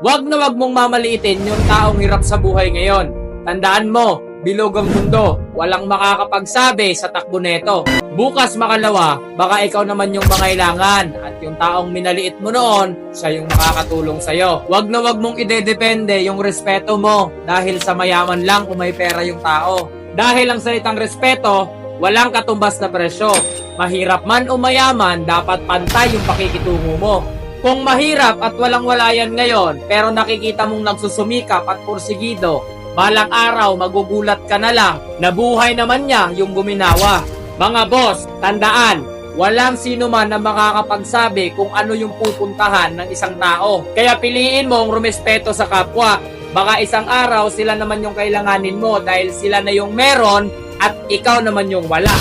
Wag na wag mong mamaliitin yung taong hirap sa buhay ngayon. Tandaan mo, bilog ang mundo, walang makakapagsabi sa takbo neto. Bukas makalawa, baka ikaw naman yung mangailangan at yung taong minaliit mo noon, siya yung makakatulong sa'yo. Wag na wag mong idedepende yung respeto mo dahil sa mayaman lang o may pera yung tao. Dahil ang salitang respeto, walang katumbas na presyo. Mahirap man o mayaman, dapat pantay yung pakikitungo mo. Kung mahirap at walang-wala yan ngayon, pero nakikita mong nagsusumikap at porsigido, balang araw magugulat ka na lang na buhay naman niya yung guminawa. Mga boss, tandaan, walang sino man na makakapagsabi kung ano yung pupuntahan ng isang tao. Kaya piliin mong rumespeto sa kapwa. Baka isang araw sila naman yung kailanganin mo dahil sila na yung meron at ikaw naman yung wala.